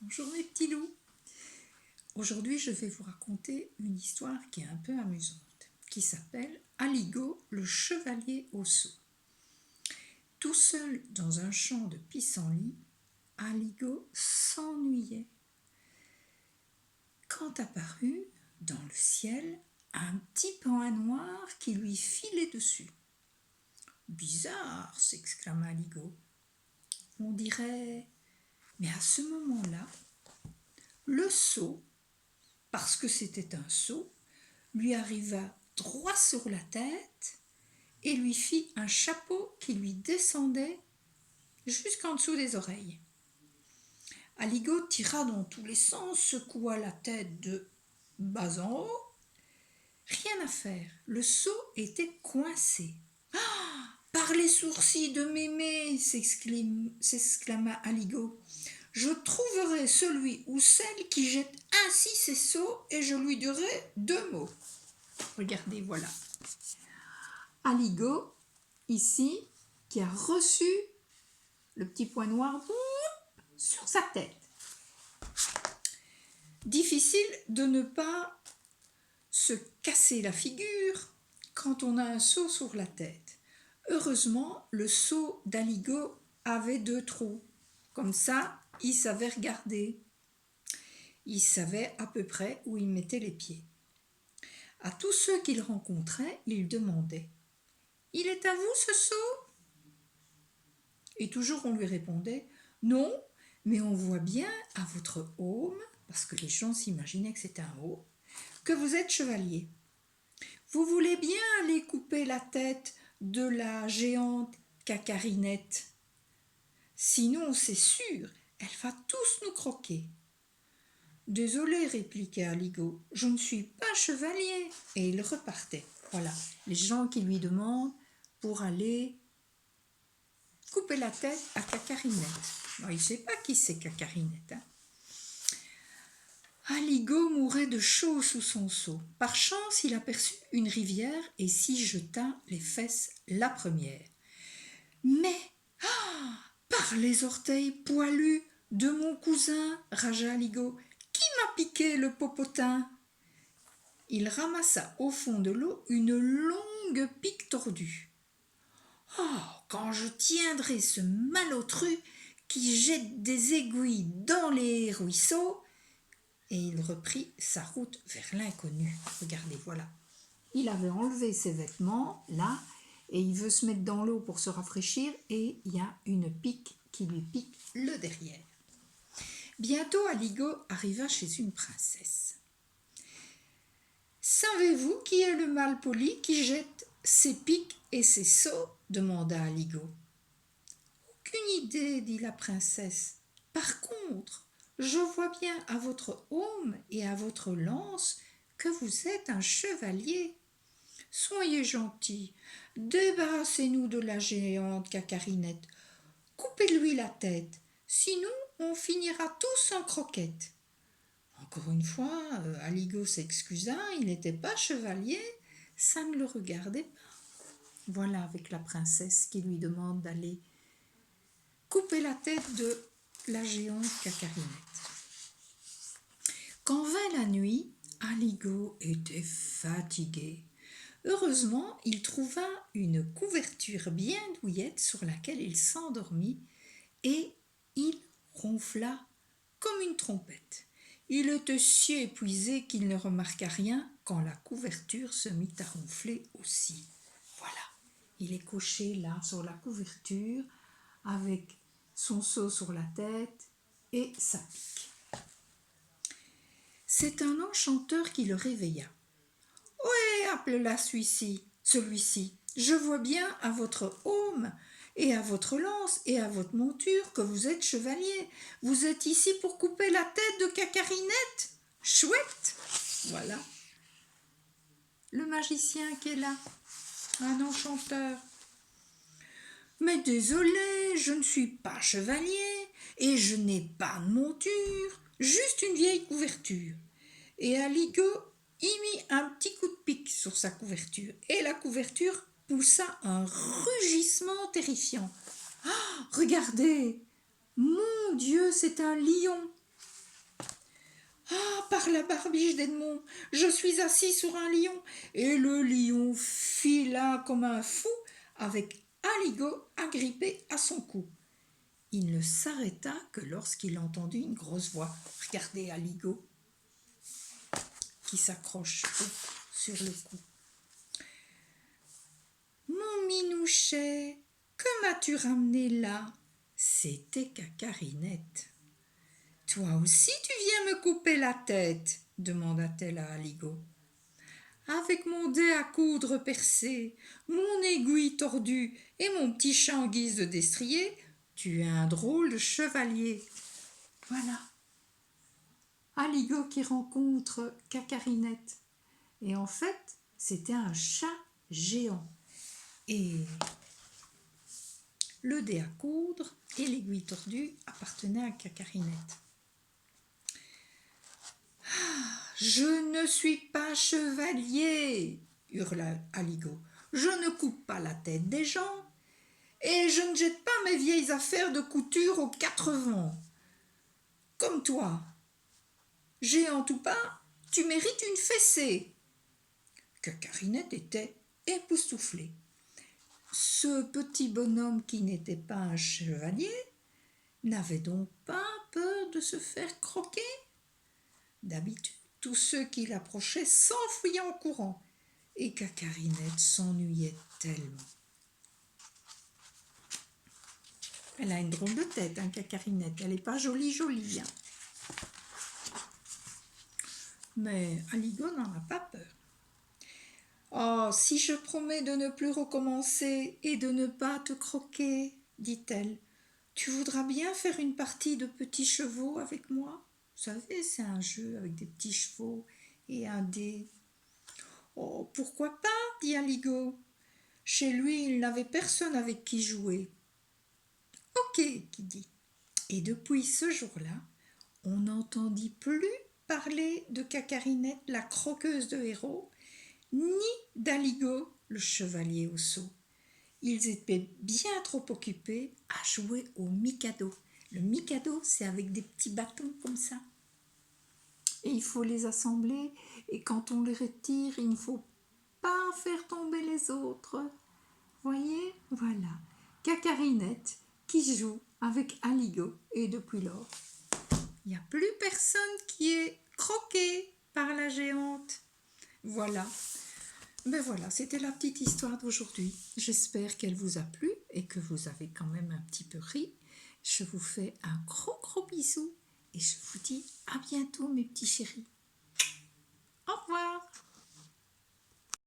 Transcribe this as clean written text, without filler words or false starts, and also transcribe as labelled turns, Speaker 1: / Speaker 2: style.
Speaker 1: Bonjour mes petits loups. Aujourd'hui je vais vous raconter une histoire qui est un peu amusante, qui s'appelle Aligo le chevalier au seau. Tout seul dans un champ de pissenlit, Aligo s'ennuyait. Quand apparut dans le ciel un petit point noir qui lui filait dessus. Bizarre, s'exclama Aligo. On dirait... Mais à ce moment-là, le seau, parce que c'était un seau, lui arriva droit sur la tête et lui fit un chapeau qui lui descendait jusqu'en dessous des oreilles. Aligo tira dans tous les sens, secoua la tête de bas en haut. Rien à faire, le seau était coincé. Ah, par les sourcils de mémé, s'exclama Aligo. Je trouverai celui ou celle qui jette ainsi ses seaux et je lui dirai 2 mots. Regardez, voilà. Aligo, ici, qui a reçu le petit point noir sur sa tête. Difficile de ne pas se casser la figure quand on a un seau sur la tête. Heureusement, le seau d'Aligo avait 2 trous. Comme ça, il savait regarder. Il savait à peu près où il mettait les pieds. À tous ceux qu'il rencontrait, il demandait « Il est à vous ce seau ?» Et toujours on lui répondait « Non, mais on voit bien à votre aume, parce que les gens s'imaginaient que c'était un aume, que vous êtes chevalier. Vous voulez bien aller couper la tête de la géante Cacarinette. Sinon, c'est sûr, elle va tous nous croquer. » Désolé, répliquait Aligo, je ne suis pas chevalier. Et il repartait. Voilà, les gens qui lui demandent pour aller couper la tête à Cacarinette. Bon, il ne sait pas qui c'est Cacarinette. Aligo mourait de chaud sous son seau. Par chance, il aperçut une rivière et s'y jeta les fesses la première. Mais, par les orteils poilus de mon cousin, ragea Aligo, qui m'a piqué le popotin? Il ramassa au fond de l'eau une longue pique tordue. Oh, quand je tiendrai ce malotru qui jette des aiguilles dans les ruisseaux. Et il reprit sa route vers l'inconnu. Regardez, voilà. Il avait enlevé ses vêtements, là, et il veut se mettre dans l'eau pour se rafraîchir, et il y a une pique qui lui pique le derrière. Bientôt, Aligo arriva chez une princesse. « Savez-vous qui est le malpoli qui jette ses piques et ses seaux ?» demanda Aligo. « Aucune idée, dit la princesse. Par contre, je vois bien à votre aume et à votre lance que vous êtes un chevalier. Soyez gentil, débarrassez-nous de la géante Cacarinette. Coupez-lui la tête, sinon on finira tous en croquettes. » Encore une fois, Aligo s'excusa, il n'était pas chevalier, ça ne le regardait pas. Voilà, avec la princesse qui lui demande d'aller couper la tête de la géante Cacarinette. Quand vint la nuit, Aligo était fatigué. Heureusement, il trouva une couverture bien douillette sur laquelle il s'endormit et il ronfla comme une trompette. Il était si épuisé qu'il ne remarqua rien quand la couverture se mit à ronfler aussi. Voilà, il est couché là sur la couverture avec son seau sur la tête et sa pique. C'est un enchanteur qui le réveilla. « Oui, appela celui-ci, je vois bien à votre aume et à votre lance et à votre monture que vous êtes chevalier. Vous êtes ici pour couper la tête de Cacarinette. Chouette !» Voilà. Le magicien qui est là, un enchanteur. « Mais désolé, je ne suis pas chevalier et je n'ai pas de monture, juste une vieille couverture. » Et Aligo y mit un petit coup de pique sur sa couverture et la couverture poussa un rugissement terrifiant. « Ah, regardez, mon Dieu, c'est un lion !» Ah, par la barbiche d'Edmond, je suis assis sur un lion. Et le lion fila comme un fou avec Aligot agrippé à son cou. Il ne s'arrêta que lorsqu'il entendit une grosse voix. Regardez Aligot qui s'accroche sur le cou. Mon minouchet, que m'as-tu ramené là? C'était Cacarinette. Toi aussi tu viens me couper la tête, demanda-t-elle à Aligot. Avec mon dé à coudre percé, mon aiguille tordue et mon petit chat en guise de destrier, tu es un drôle de chevalier. Voilà. Aligot qui rencontre Cacarinette. Et en fait, c'était un chat géant. Et le dé à coudre et l'aiguille tordue appartenaient à Cacarinette. Je ne suis pas chevalier, hurla Aligot. Je ne coupe pas la tête des gens et je ne jette pas mes vieilles affaires de couture aux 4 vents. Comme toi. Géant ou pas, tu mérites une fessée. Cacarinette était époustouflée. Ce petit bonhomme qui n'était pas un chevalier n'avait donc pas peur de se faire croquer. D'habitude, tous ceux qui l'approchaient s'enfuyaient en courant, et Cacarinette s'ennuyait tellement. Elle a une drôle de tête, hein, Cacarinette. Elle n'est pas jolie, hein. Mais Aligot n'en a pas peur. Oh, si je promets de ne plus recommencer et de ne pas te croquer, dit-elle, tu voudras bien faire une partie de petits chevaux avec moi? Vous savez, c'est un jeu avec des petits chevaux et un dé. Oh, pourquoi pas, dit Aligot. Chez lui, il n'avait personne avec qui jouer. Ok, qui dit. Et depuis ce jour-là, on n'entendit plus parler de Cacarinette, la croqueuse de héros, ni d'Aligot, le chevalier au seau. Ils étaient bien trop occupés à jouer au Mikado. Le Mikado, c'est avec des petits bâtons comme ça. Et il faut les assembler, et quand on les retire, il ne faut pas faire tomber les autres. Voyez, voilà, Cacarinette qui joue avec Aligot, et depuis lors, il n'y a plus personne qui est croqué par la géante. Voilà. Ben voilà, c'était la petite histoire d'aujourd'hui. J'espère qu'elle vous a plu et que vous avez quand même un petit peu ri. Je vous fais un gros bisou et je vous dis à bientôt mes petits chéris.